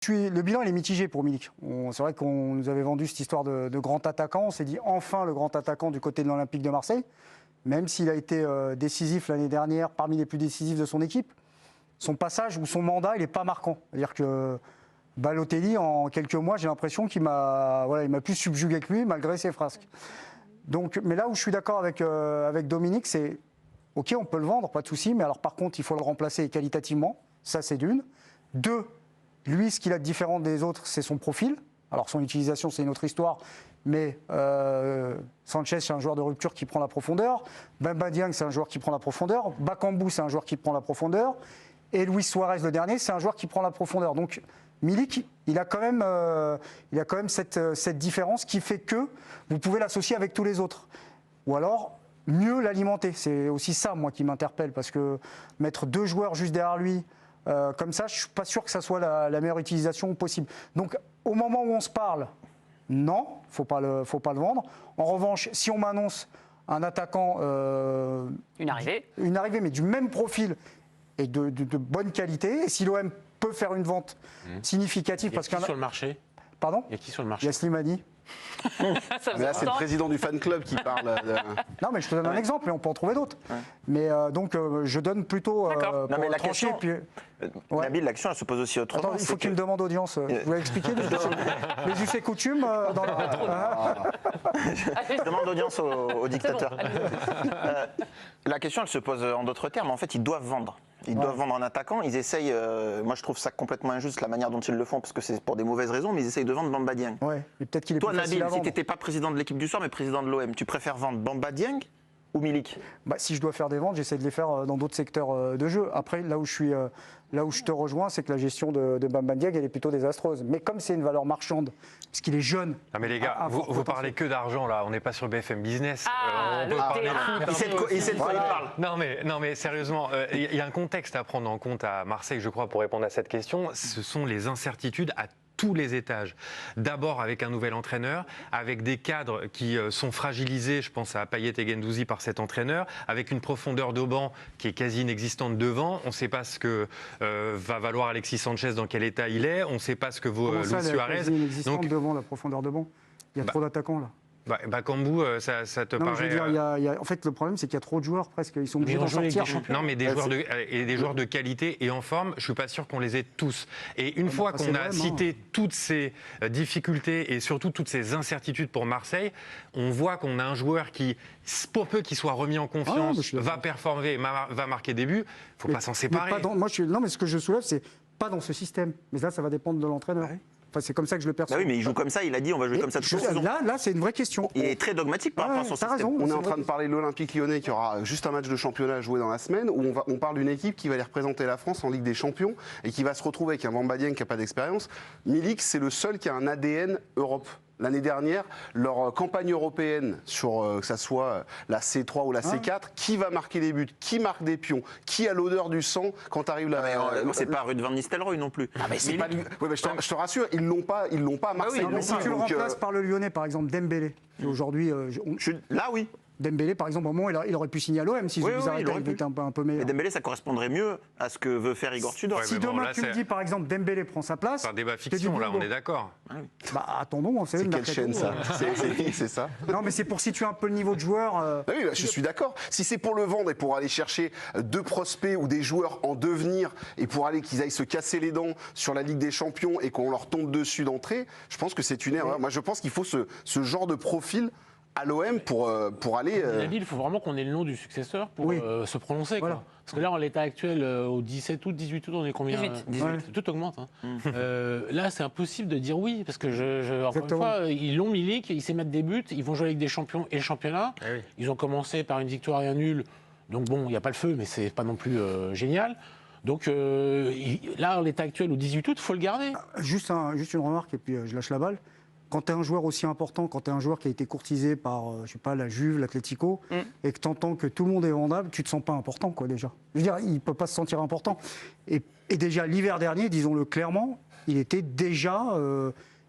Le bilan il est mitigé pour Milik. C'est vrai qu'on nous avait vendu cette histoire de grand attaquant. On s'est dit enfin le grand attaquant du côté de l'Olympique de Marseille, même s'il a été décisif l'année dernière, parmi les plus décisifs de son équipe. Son passage ou son mandat, il n'est pas marquant. C'est-à-dire que Balotelli, en quelques mois, j'ai l'impression qu'il m'a plus subjugué que lui, malgré ses frasques. Donc, mais là où je suis d'accord avec Dominique, c'est OK, on peut le vendre, pas de souci, mais alors par contre, il faut le remplacer qualitativement. Ça, c'est d'une. Deux, lui, ce qu'il a de différent des autres, c'est son profil. Alors, son utilisation, c'est une autre histoire. Mais Sanchez, c'est un joueur de rupture qui prend la profondeur. Bamba Dieng, c'est un joueur qui prend la profondeur. Bakambu, c'est un joueur qui prend la profondeur. Et Luis Suarez, le dernier, c'est un joueur qui prend la profondeur. Donc, Milik, il a quand même cette différence qui fait que vous pouvez l'associer avec tous les autres. Ou alors, mieux l'alimenter. C'est aussi ça, moi, qui m'interpelle. Parce que mettre 2 joueurs juste derrière lui, comme ça, je ne suis pas sûr que ça soit la meilleure utilisation possible. Donc, au moment où on se parle, non, faut pas le vendre. En revanche, si on m'annonce un attaquant... Une arrivée, mais du même profil et de bonne qualité, et si l'OM peut faire une vente significative... Il y a qui sur le marché ? Pardon ? Il y a qui sur le marché ? Il y a Slimani. Mais là, c'est le président du fan club qui parle. Non, mais je te donne un exemple, et on peut en trouver d'autres. Ouais. Mais donc, je donne plutôt non, mais la trancher. question, Puis... Nabil, l'action, elle se pose aussi autrement. Attends, il faut qu'il me demande audience. Vous voulez expliquer les us et coutumes dans Je demande audience au dictateur. La question, elle se pose en d'autres termes. En fait, ils doivent vendre. Ils doivent vendre un attaquant. Ils essayent. Moi, je trouve ça complètement injuste la manière dont ils le font, parce que c'est pour des mauvaises raisons, mais ils essayent de vendre Bamba Dieng. Ouais, mais peut-être qu'il est Toi, plus facile Nabil, à vendre. si tu n'étais pas président de l'équipe du soir, mais président de l'OM, tu préfères vendre Bamba Dieng ou Milik ? Si je dois faire des ventes, j'essaie de les faire dans d'autres secteurs de jeu. Après, là où je te rejoins, c'est que la gestion de Bamba Dieng, elle est plutôt désastreuse. Mais comme c'est une valeur marchande, parce qu'il est jeune... Non mais les gars, vous parlez que d'argent là, on n'est pas sur BFM Business. Ah, Il sait de quoi il parle. Non mais sérieusement, il y a un contexte à prendre en compte à Marseille, je crois, pour répondre à cette question. Ce sont les incertitudes à tous les étages. D'abord avec un nouvel entraîneur, avec des cadres qui sont fragilisés, je pense à Payet et Guendouzi par cet entraîneur, avec une profondeur de banc qui est quasi inexistante devant. On ne sait pas ce que va valoir Alexis Sanchez, dans quel état il est. On ne sait pas ce que vaut Luis Suarez. Donc devant la profondeur de banc. Il y a trop d'attaquants là. Bakambu, ça te paraît... Je veux dire, en fait, le problème, c'est qu'il y a trop de joueurs presque. Ils sont obligés d'en sortir. Non, mais des joueurs de qualité et en forme, je ne suis pas sûr qu'on les ait tous. Et une fois qu'on a cité toutes ces difficultés et surtout toutes ces incertitudes pour Marseille, on voit qu'on a un joueur qui, pour peu qu'il soit remis en confiance, va performer, va marquer des buts. Il ne faut pas s'en séparer. Non, mais ce que je soulève, c'est pas dans ce système. Mais là, ça va dépendre de l'entraîneur. Enfin, c'est comme ça que je le perçois. Oui, mais il joue comme ça, il a dit on va jouer comme ça toute la saison. Là, c'est une vraie question. Il est très dogmatique par rapport à son système. Raison, on est en train de parler de l'Olympique Lyonnais qui aura juste un match de championnat à jouer dans la semaine, où on parle d'une équipe qui va aller représenter la France en Ligue des Champions et qui va se retrouver avec un Bamba Dieng qui n'a pas d'expérience. Milik, c'est le seul qui a un ADN Europe. L'année dernière, leur campagne européenne, sur que ça soit la C3 ou la C4, qui va marquer des buts, qui marque des pions, qui a l'odeur du sang quand arrive la... c'est pas Ruud van Nistelrooy non plus. Ah, mais c'est pas lui. Ouais, mais je te rassure, ils l'ont pas à Marseille. Si tu le remplaces par le Lyonnais, par exemple, Dembélé, qui aujourd'hui... Là, oui. Dembélé, par exemple, au moment il aurait pu signer à l'OM si il était un peu meilleur. Mais Dembélé, ça correspondrait mieux à ce que veut faire Igor Tudor. Si demain tu me dis, par exemple, Dembélé prend sa place... C'est un débat fiction, là, on est d'accord. Attendons, on sait c'est quelle chaîne, ça c'est ça. Non, mais c'est pour situer un peu le niveau de joueur. Oui, je suis d'accord. Si c'est pour le vendre et pour aller chercher 2 prospects ou des joueurs en devenir et pour aller qu'ils aillent se casser les dents sur la Ligue des Champions et qu'on leur tombe dessus d'entrée, je pense que c'est une erreur. Moi, je pense qu'il faut ce genre de profil à l'OM pour aller... Nabil, il faut vraiment qu'on ait le nom du successeur pour se prononcer. Voilà. Quoi. Parce que là, en l'état actuel, au 17 août, 18 août, on est combien 18. Tout augmente. Là, c'est impossible de dire oui. Parce que, encore une fois, ils l'ont Milik, ils sait mettre des buts, ils vont jouer avec des champions et le championnat. Ils ont commencé par une victoire et un nul. Donc bon, il n'y a pas le feu, mais c'est pas non plus génial. Donc là, en l'état actuel, au 18 août, il faut le garder. Juste une remarque, et puis je lâche la balle. Quand tu es un joueur aussi important, quand tu es un joueur qui a été courtisé par, je sais pas, la Juve, l'Atlético, et que tu entends que tout le monde est vendable, tu te sens pas important, quoi, déjà. Je veux dire, il peut pas se sentir important. Et déjà, l'hiver dernier, disons-le clairement, il était déjà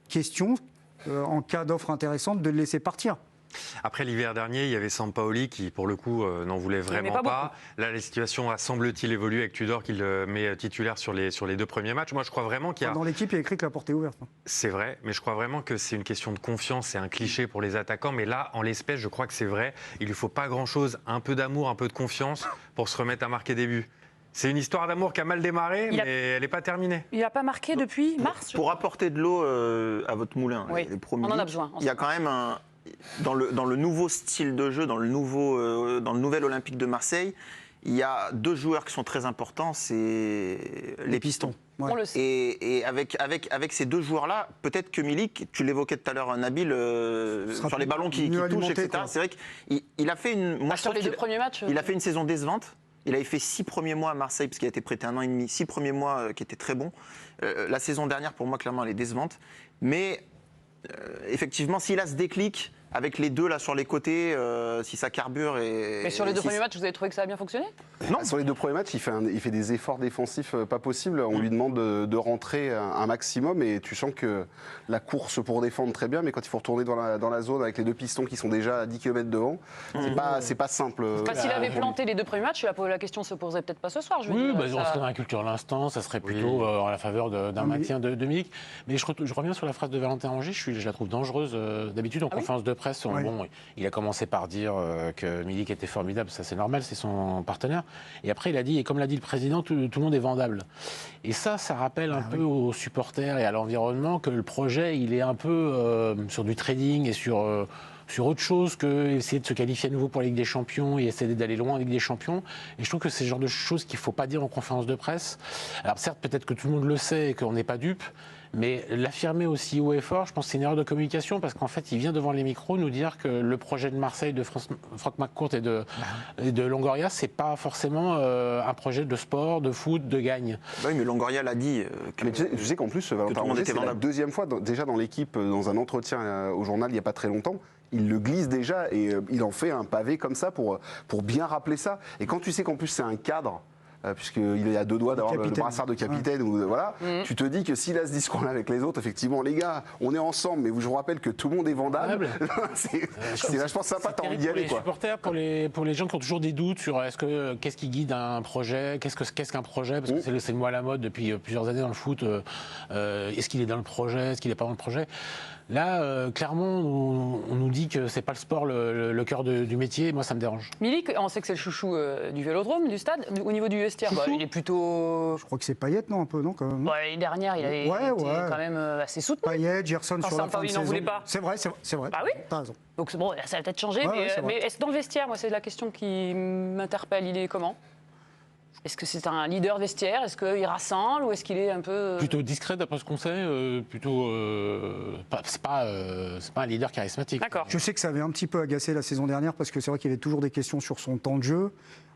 question, en cas d'offre intéressante, de le laisser partir. Après l'hiver dernier, il y avait Sampaoli qui, pour le coup, n'en voulait vraiment pas. Là, la situation a, semble-t-il, évolué avec Tudor qui le met titulaire sur les 2 premiers matchs. Moi, je crois vraiment qu'il y a... Dans l'équipe, il y a écrit que la porte est ouverte. C'est vrai, mais je crois vraiment que c'est une question de confiance, c'est un cliché pour les attaquants. Mais là, en l'espèce, je crois que c'est vrai. Il lui faut pas grand-chose, un peu d'amour, un peu de confiance pour se remettre à marquer des buts. C'est une histoire d'amour qui a mal démarré, mais elle n'est pas terminée. Il n'a pas marqué depuis mars. Pour apporter de l'eau à votre moulin, oui, les premiers, on en a besoin. Il y a quand même dans le nouveau style de jeu, dans le nouvel Olympique de Marseille, il y a 2 joueurs qui sont très importants, c'est les pistons. Ouais. On le sait. Et avec ces 2 joueurs-là, peut-être que Milik, tu l'évoquais tout à l'heure, Nabil, sur les ballons qui touchent, etc. C'est vrai qu'il a fait sur les 2 premiers matchs, il a fait une saison décevante. Il avait fait 6 premiers mois à Marseille, parce qu'il a été prêté 1 an et demi, 6 premiers mois qui étaient très bons. La saison dernière, pour moi, clairement, elle est décevante. Mais effectivement, s'il a ce déclic avec les 2 là sur les côtés, si ça carbure et... Mais sur les 2 premiers matchs, vous avez trouvé que ça a bien fonctionné? Non. Sur les 2 premiers matchs, il fait des efforts défensifs pas possibles. On lui demande de rentrer un maximum et tu sens que la course pour défendre très bien, mais quand il faut retourner dans la zone avec les 2 pistons qui sont déjà à 10 km devant, c'est pas simple. S'il avait planté les 2 premiers matchs, la question se poserait peut-être pas ce soir. On serait dans la culture de l'instant, ça serait plutôt en la faveur d'un maintien de Milik. Mais je reviens sur la phrase de Valentin Rongier, je la trouve dangereuse. D'habitude, en conférence de presse, bon, il a commencé par dire que Milik était formidable, ça c'est normal, c'est son partenaire. Et après, il a dit, et comme l'a dit le président, tout le monde est vendable. Et ça rappelle un peu aux supporters et à l'environnement que le projet, il est un peu sur du trading et sur autre chose que essayer de se qualifier à nouveau pour la Ligue des Champions et essayer d'aller loin en Ligue des Champions. Et je trouve que c'est le genre de choses qu'il ne faut pas dire en conférence de presse. Alors certes, peut-être que tout le monde le sait et qu'on n'est pas dupe, mais l'affirmer aussi haut et fort, je pense que c'est une erreur de communication parce qu'en fait, il vient devant les micros nous dire que le projet de Marseille, de Franck McCourt et de Longoria, c'est pas forcément un projet de sport, de foot, de gagne. Oui, mais Longoria l'a dit. Mais tu sais qu'en plus, Valentin Rongier, c'est la 2e fois déjà dans l'équipe, dans un entretien au journal il n'y a pas très longtemps. Il le glisse déjà et il en fait un pavé comme ça pour bien rappeler ça. Et quand tu sais qu'en plus c'est un cadre, puisqu'il est à 2 doigts d'avoir le brassard de capitaine, voilà, tu te dis que s'il a ce discours-là avec les autres, effectivement, les gars, on est ensemble, mais je vous rappelle que tout le monde est vendable. C'est vachement sympa, t'as envie d'y aller. Pour les supporters, pour les gens qui ont toujours des doutes sur qu'est-ce qui guide un projet, qu'est-ce qu'un projet, parce que c'est le mot à la mode depuis plusieurs années dans le foot. Est-ce qu'il est dans le projet, est-ce qu'il n'est pas dans le projet? Là, clairement, on nous dit que c'est pas le sport le cœur du métier. Moi, ça me dérange. Milik, on sait que c'est le chouchou du Vélodrome, du stade. Au niveau du vestiaire, il est plutôt... Je crois que c'est Payet, non, un peu, non, quand même. L'année dernière, il avait été quand même assez soutenu. Payet, Gerson sur la fin de saison. n'en voulait pas. C'est vrai. Ah oui, t'as raison. Donc bon, ça va peut-être changer, mais est-ce que dans le vestiaire, moi, c'est la question qui m'interpelle. Il est comment? Est-ce que c'est un leader vestiaire? Est-ce qu'il rassemble ou est-ce qu'il est un peu... Plutôt discret d'après ce qu'on sait, c'est pas un leader charismatique. D'accord. Je sais que ça avait un petit peu agacé la saison dernière parce que c'est vrai qu'il y avait toujours des questions sur son temps de jeu.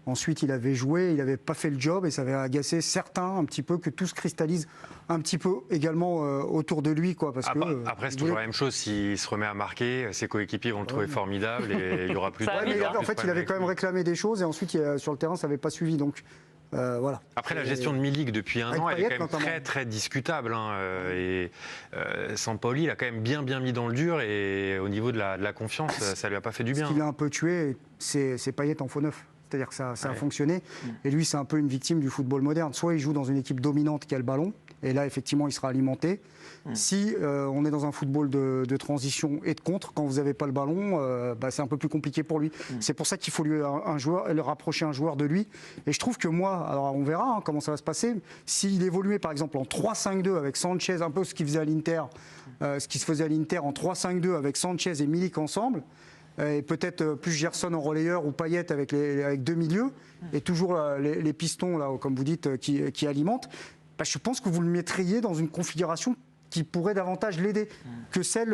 Ensuite, il avait joué, il n'avait pas fait le job et ça avait agacé certains un petit peu que tout se cristallise un petit peu également autour de lui. Parce après, c'est toujours la même chose. S'il se remet à marquer, ses coéquipiers vont le trouver formidable et il y aura plus de... En fait, il avait quand même réclamé des choses et ensuite, sur le terrain, ça n'avait pas suivi. Donc, voilà. Après, la gestion de Milik depuis un an, elle est quand même très, très discutable. Et Sampaoli, il a quand même bien mis dans le dur et au niveau de la confiance, ça lui a pas fait du bien. Ce qu'il a un peu tué, c'est Payet en faux neuf. C'est-à-dire que ça a fonctionné. Et lui, c'est un peu une victime du football moderne. Soit il joue dans une équipe dominante qui a le ballon, et là, effectivement, il sera alimenté. Si on est dans un football de transition et de contre, quand vous n'avez pas le ballon, c'est un peu plus compliqué pour lui. C'est pour ça qu'il faut lui rapprocher un joueur de lui. Et je trouve que moi, alors on verra comment ça va se passer, s'il évoluait par exemple en 3-5-2 avec Sanchez, un peu ce qu'il faisait à l'Inter, ce qui se faisait à l'Inter en 3-5-2 avec Sanchez et Milik ensemble, et peut-être plus Gerson en relayeur ou Payet avec 2 milieux, et toujours les pistons, là, comme vous dites, qui alimentent, je pense que vous le mettriez dans une configuration qui pourrait davantage l'aider que celle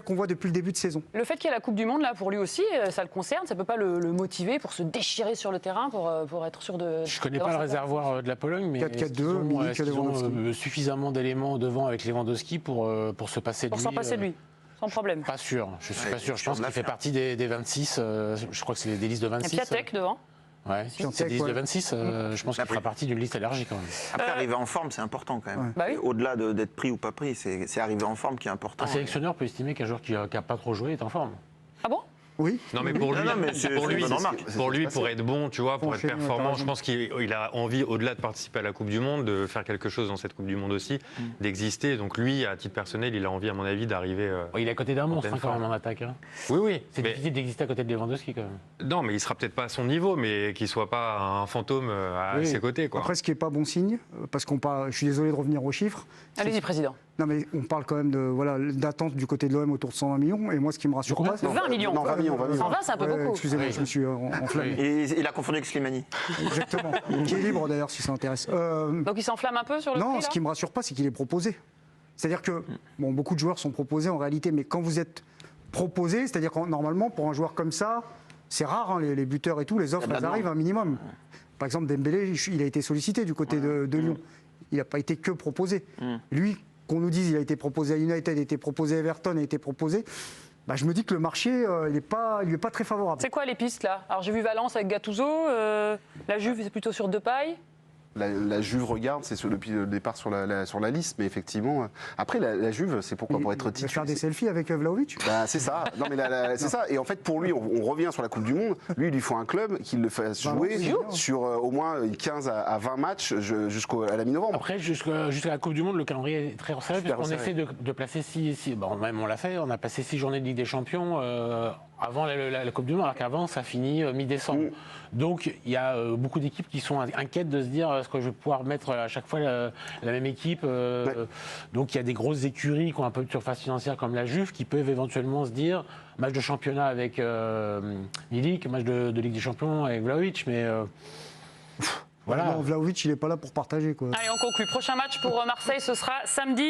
qu'on voit depuis le début de saison. Le fait qu'il y ait la Coupe du Monde, là, pour lui aussi, ça le concerne, ça ne peut pas le motiver pour se déchirer sur le terrain, pour être sûr de... Je ne connais pas le réservoir de la Pologne, mais 4-4-2, ils ont suffisamment d'éléments devant avec Lewandowski pour se passer de lui. Pour s'en passer de lui. Sans problème. Pas sûr, je suis pas sûr. Je pense qu'il fait partie des 26. Je crois que c'est des listes de 26. Et Piatek devant. Ouais, c'est des listes de 26. Je pense qu'il fera partie d'une liste élargie quand même. Après, arriver en forme, c'est important quand même. Au-delà d'être pris ou pas pris, c'est arriver en forme qui est important. Un sélectionneur peut estimer qu'un joueur qui n'a pas trop joué est en forme. Oui. Non, mais pour lui, Non, mais c'est pour lui, une bonne remarque. pour être bon, tu vois, pour être Enchaîner, performant, t'as je pense qu'il a envie, au-delà de participer à la Coupe du Monde, de faire quelque chose dans cette Coupe du Monde aussi, d'exister. Donc lui, à titre personnel, il a envie, à mon avis, d'arriver. Il est à côté d'un monstre pleine quand même forme. en attaque. Hein. Oui, oui. C'est mais- difficile d'exister à côté de Lewandowski quand même. Non, mais il sera peut-être pas à son niveau, mais qu'il soit pas un fantôme à Oui. ses côtés, quoi. Après, ce qui n'est pas bon signe, parce qu'on parle, je suis désolé de revenir aux chiffres. Allez-y, président. Non, mais on parle quand même d'attente du côté de l'OM autour de 120 millions. Et moi, ce qui me rassure Combien pas, c'est 20 millions. Non, 20 millions, 20 millions. 120, c'est un peu Ouais, beaucoup. excusez-moi, Oui. je me suis enflammé. Et il a confondu avec Slimani. Exactement. Qui est libre d'ailleurs, si ça intéresse. Donc il s'enflamme un peu sur le Non, prix, ce là qui me rassure pas, c'est qu'il est proposé. C'est-à-dire que bon, beaucoup de joueurs sont proposés en réalité, mais quand vous êtes proposé, c'est-à-dire que normalement, pour un joueur comme ça, c'est rare, hein, les buteurs et tout, les offres, Il y a de elles la arrivent un minimum. Par exemple, Dembélé, il a été sollicité du côté de Lyon. Il n'a pas été que proposé. Lui, qu'on nous dise il a été proposé à United, il a été proposé à Everton, il a été proposé, bah, je me dis que le marché, il lui est pas très favorable. C'est quoi les pistes là? Alors j'ai vu Valence avec Gattuso, la Juve c'est plutôt sur Depay. La Juve regarde, c'est depuis le départ sur la liste, mais effectivement. Après, la Juve, c'est pourquoi pour être Il va titulaire. faire des selfies avec Vlahovic. Bah, c'est ça. Non, mais c'est ça. Et en fait, pour lui, on revient sur la Coupe du Monde. Lui, il lui faut un club qui le fasse jouer c'est bien. sur au moins 15 à 20 matchs jusqu'à la mi-novembre. Après, jusqu'à la Coupe du Monde, le calendrier est très resserré, Super puisqu'on resserré. essaie de placer 6. Bon, même on l'a fait, on a passé 6 journées de Ligue des Champions avant la Coupe du Monde, alors qu'avant, ça finit mi-décembre. Donc, il y a beaucoup d'équipes qui sont inquiètes de se dire est-ce que je vais pouvoir mettre à chaque fois la même équipe Donc, il y a des grosses écuries qui ont un peu de surface financière comme la Juve qui peuvent éventuellement se dire match de championnat avec Milik, match de Ligue des Champions avec Vlahovic, mais. Voilà. Non, Vlahovic, il n'est pas là pour partager, quoi. Allez, on conclut. Prochain match pour Marseille, ce sera samedi.